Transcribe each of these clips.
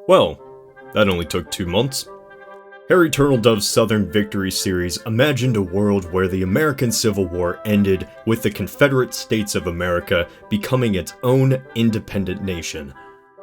Well, that only took 2 months. Harry Turtledove's Southern Victory series imagined a world where the American Civil War ended with the Confederate States of America becoming its own independent nation.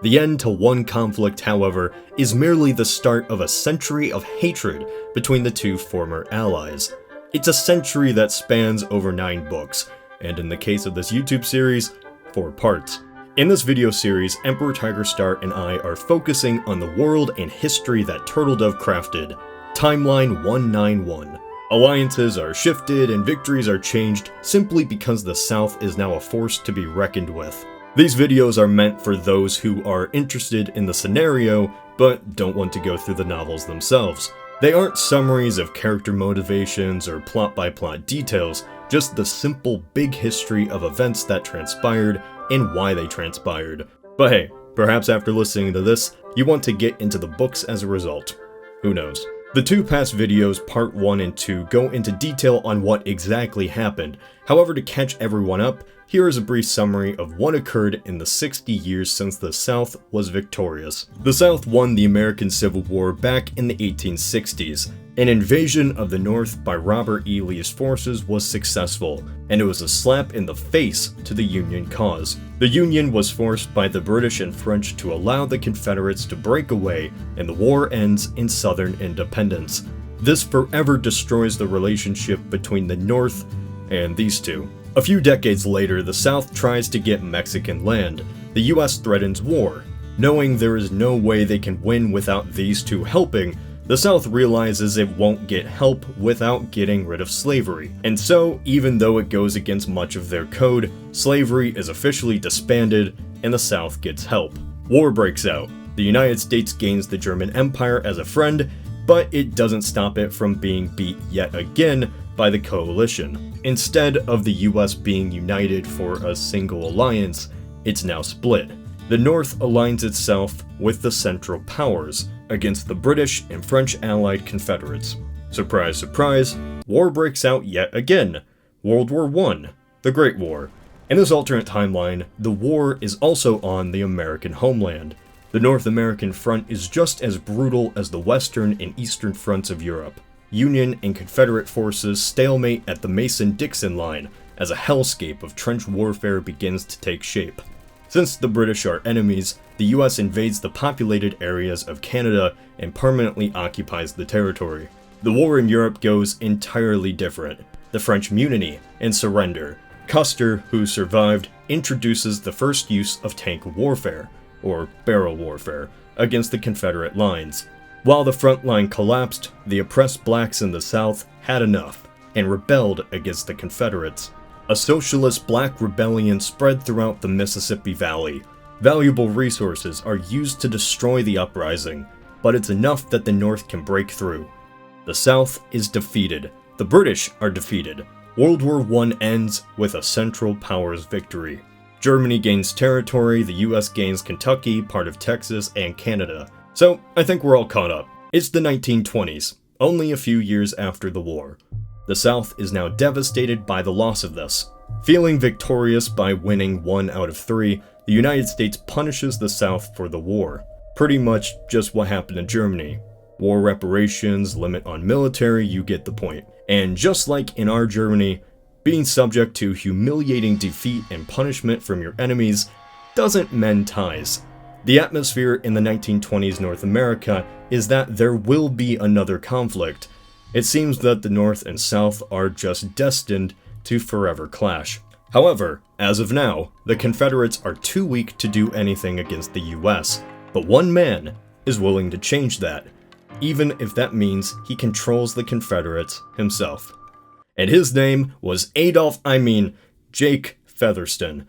The end to one conflict, however, is merely the start of a century of hatred between the two former allies. It's a century that spans over 9 books, and in the case of this YouTube series, 4 parts. In this video series, Emperor Tigerstar and I are focusing on the world and history that Turtledove crafted. Timeline 191. Alliances are shifted and victories are changed simply because the South is now a force to be reckoned with. These videos are meant for those who are interested in the scenario, but don't want to go through the novels themselves. They aren't summaries of character motivations or plot-by-plot details, just the simple big history of events that transpired and why they transpired. But hey, perhaps after listening to this, you want to get into the books as a result. Who knows? The 2 past videos, part 1 and 2, go into detail on what exactly happened. However, to catch everyone up, here is a brief summary of what occurred in the 60 years since the South was victorious. The South won the American Civil War back in the 1860s. An invasion of the North by Robert E. Lee's forces was successful, and it was a slap in the face to the Union cause. The Union was forced by the British and French to allow the Confederates to break away, and the war ends in Southern independence. This forever destroys the relationship between the North and these two. A few decades later, the South tries to get Mexican land. The US threatens war. Knowing there is no way they can win without these two helping, the South realizes it won't get help without getting rid of slavery. And so, even though it goes against much of their code, slavery is officially disbanded and the South gets help. War breaks out. The United States gains the German Empire as a friend, but it doesn't stop it from being beat yet again by the coalition. Instead of the US being united for a single alliance, it's now split. The North aligns itself with the Central Powers against the British and French allied Confederates. Surprise, surprise, war breaks out yet again. World War I, the Great War. In this alternate timeline, the war is also on the American homeland. The North American front is just as brutal as the Western and Eastern fronts of Europe. Union and Confederate forces stalemate at the Mason-Dixon line as a hellscape of trench warfare begins to take shape. Since the British are enemies, the US invades the populated areas of Canada and permanently occupies the territory. The war in Europe goes entirely different. The French mutiny and surrender. Custer, who survived, introduces the first use of tank warfare, or barrel warfare, against the Confederate lines. While the front line collapsed, the oppressed blacks in the South had enough and rebelled against the Confederates. A socialist black rebellion spread throughout the Mississippi Valley. Valuable resources are used to destroy the uprising, but it's enough that the North can break through. The South is defeated. The British are defeated. World War I ends with a Central Powers victory. Germany gains territory, the US gains Kentucky, part of Texas, and Canada. So, I think we're all caught up. It's the 1920s, only a few years after the war. The South is now devastated by the loss of this. Feeling victorious by winning 1 out of 3, the United States punishes the South for the war. Pretty much just what happened in Germany. War reparations, limit on military, you get the point. And just like in our Germany, being subject to humiliating defeat and punishment from your enemies doesn't mend ties. The atmosphere in the 1920s North America is that there will be another conflict. It seems that the North and South are just destined to forever clash. However, as of now, the Confederates are too weak to do anything against the US, but one man is willing to change that, even if that means he controls the Confederates himself. And his name was Jake Featherston.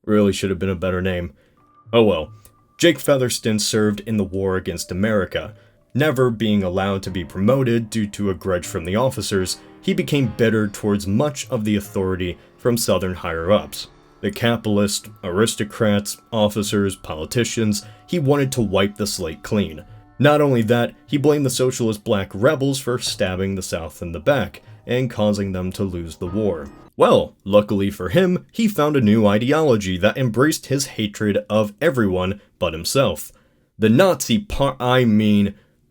Really should have been a better name. Oh well. Jake Featherston served in the war against America. Never being allowed to be promoted due to a grudge from the officers, he became bitter towards much of the authority from Southern higher-ups. The capitalist, aristocrats, officers, politicians, he wanted to wipe the slate clean. Not only that, he blamed the socialist black rebels for stabbing the South in the back and causing them to lose the war. Well, luckily for him, he found a new ideology that embraced his hatred of everyone but himself. The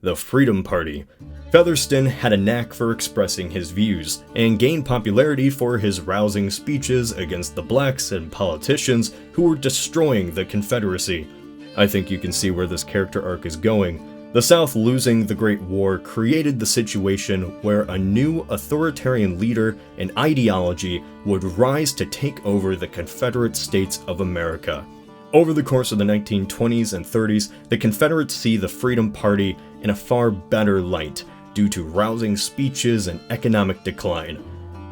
the Freedom Party. Featherston had a knack for expressing his views, and gained popularity for his rousing speeches against the blacks and politicians who were destroying the Confederacy. I think you can see where this character arc is going. The South losing the Great War created the situation where a new authoritarian leader and ideology would rise to take over the Confederate States of America. Over the course of the 1920s and 30s, the Confederates see the Freedom Party in a far better light due to rousing speeches and economic decline.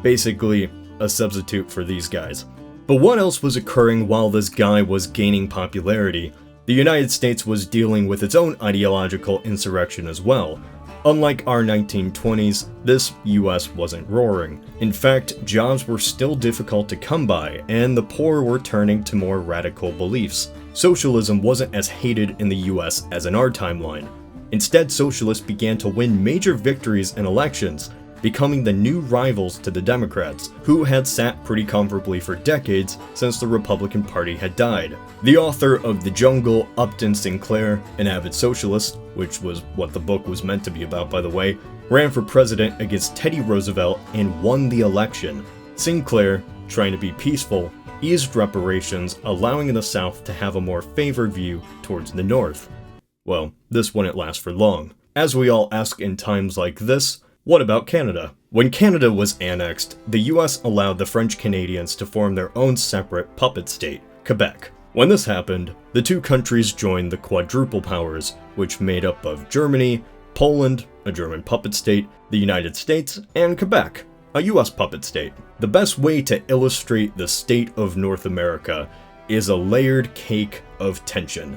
Basically, a substitute for these guys. But what else was occurring while this guy was gaining popularity? The United States was dealing with its own ideological insurrection as well. Unlike our 1920s, this US wasn't roaring. In fact, jobs were still difficult to come by, and the poor were turning to more radical beliefs. Socialism wasn't as hated in the US as in our timeline. Instead, socialists began to win major victories in elections, becoming the new rivals to the Democrats, who had sat pretty comfortably for decades since the Republican Party had died. The author of The Jungle, Upton Sinclair, an avid socialist, which was what the book was meant to be about by the way, ran for president against Teddy Roosevelt and won the election. Sinclair, trying to be peaceful, eased reparations, allowing the South to have a more favored view towards the North. Well, this wouldn't last for long. As we all ask in times like this, what about Canada? When Canada was annexed, the US allowed the French Canadians to form their own separate puppet state, Quebec. When this happened, the two countries joined the Quadruple Powers, which made up of Germany, Poland, a German puppet state, the United States, and Quebec, a US puppet state. The best way to illustrate the state of North America is a layered cake of tension.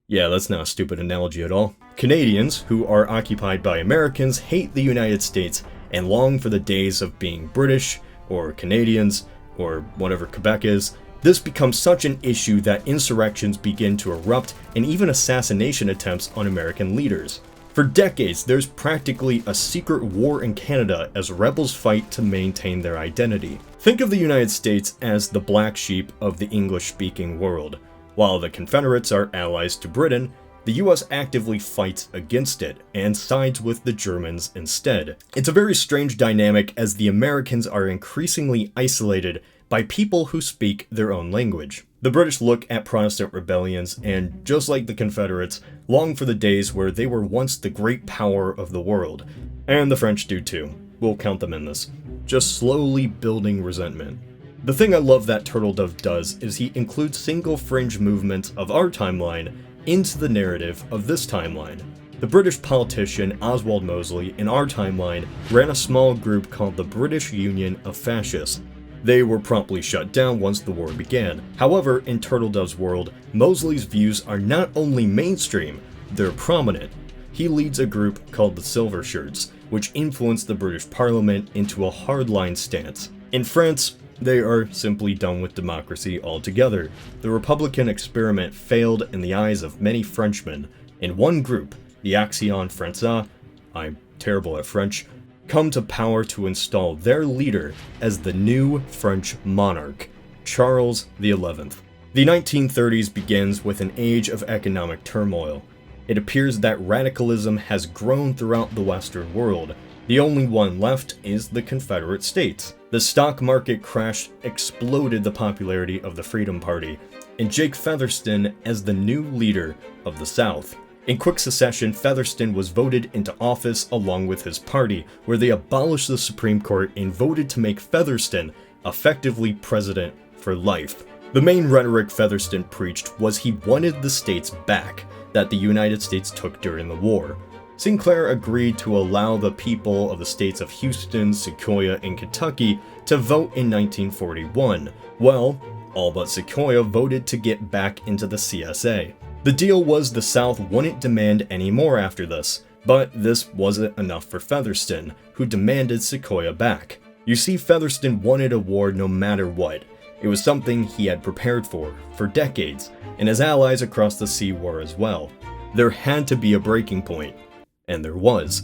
Yeah, that's not a stupid analogy at all. Canadians, who are occupied by Americans, hate the United States and long for the days of being British, or Canadians, or whatever Quebec is. This becomes such an issue that insurrections begin to erupt and even assassination attempts on American leaders. For decades, there's practically a secret war in Canada as rebels fight to maintain their identity. Think of the United States as the black sheep of the English-speaking world. While the Confederates are allies to Britain, the US actively fights against it and sides with the Germans instead. It's a very strange dynamic as the Americans are increasingly isolated by people who speak their own language. The British look at Protestant rebellions and, just like the Confederates, long for the days where they were once the great power of the world. And the French do too. We'll count them in this. Just slowly building resentment. The thing I love that Turtledove does is he includes single fringe movements of our timeline into the narrative of this timeline. The British politician Oswald Mosley in our timeline ran a small group called the British Union of Fascists. They were promptly shut down once the war began. However, in Turtledove's world, Mosley's views are not only mainstream, they're prominent. He leads a group called the Silver Shirts, which influenced the British Parliament into a hardline stance. In France, they are simply done with democracy altogether. The Republican experiment failed in the eyes of many Frenchmen. In one group, the Action Française, I'm terrible at French, come to power to install their leader as the new French monarch, Charles XI. The 1930s begins with an age of economic turmoil. It appears that radicalism has grown throughout the Western world. The only one left is the Confederate States. The stock market crash exploded the popularity of the Freedom Party, and Jake Featherston as the new leader of the South. In quick succession, Featherston was voted into office along with his party, where they abolished the Supreme Court and voted to make Featherston effectively president for life. The main rhetoric Featherston preached was he wanted the states back that the United States took during the war. Sinclair agreed to allow the people of the states of Houston, Sequoia, and Kentucky to vote in 1941. Well, all but Sequoia voted to get back into the CSA. The deal was the South wouldn't demand any more after this, but this wasn't enough for Featherston, who demanded Sequoia back. You see, Featherston wanted a war no matter what. It was something he had prepared for decades, and his allies across the sea were as well. There had to be a breaking point. And there was.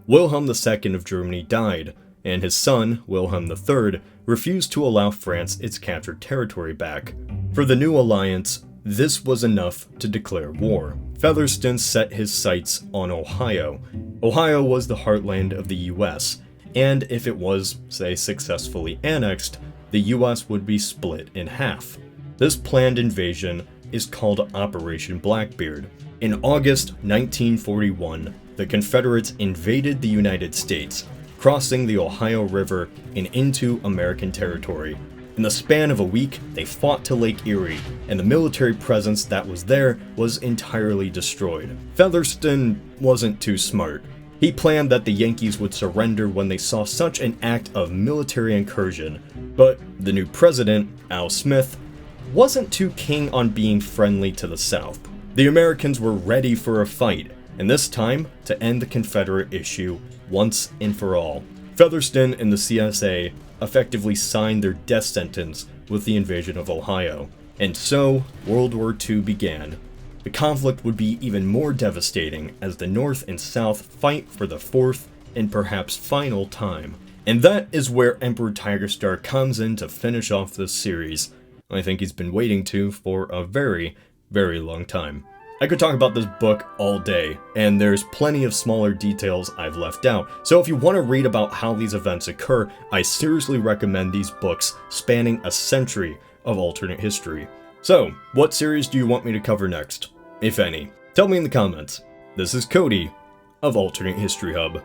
Wilhelm II of Germany died, and his son, Wilhelm III, refused to allow France its captured territory back. For the new alliance, this was enough to declare war. Featherston set his sights on Ohio. Ohio was the heartland of the US, and if it was, say, successfully annexed, the US would be split in half. This planned invasion is called Operation Blackbeard. In August 1941, the Confederates invaded the United States, crossing the Ohio River and into American territory. In the span of a week, they fought to Lake Erie, and the military presence that was there was entirely destroyed. Featherston wasn't too smart. He planned that the Yankees would surrender when they saw such an act of military incursion, but the new president, Al Smith, wasn't too keen on being friendly to the South. The Americans were ready for a fight, and this time to end the Confederate issue once and for all. Featherston and the CSA effectively signed their death sentence with the invasion of Ohio. And so, World War II began. The conflict would be even more devastating as the North and South fight for the fourth and perhaps final time. And that is where Emperor Tigerstar comes in to finish off this series. I think he's been waiting to for a very, very long time. I could talk about this book all day, and there's plenty of smaller details I've left out, so if you want to read about how these events occur, I seriously recommend these books spanning a century of alternate history. So, what series do you want me to cover next, if any? Tell me in the comments. This is Cody of Alternate History Hub.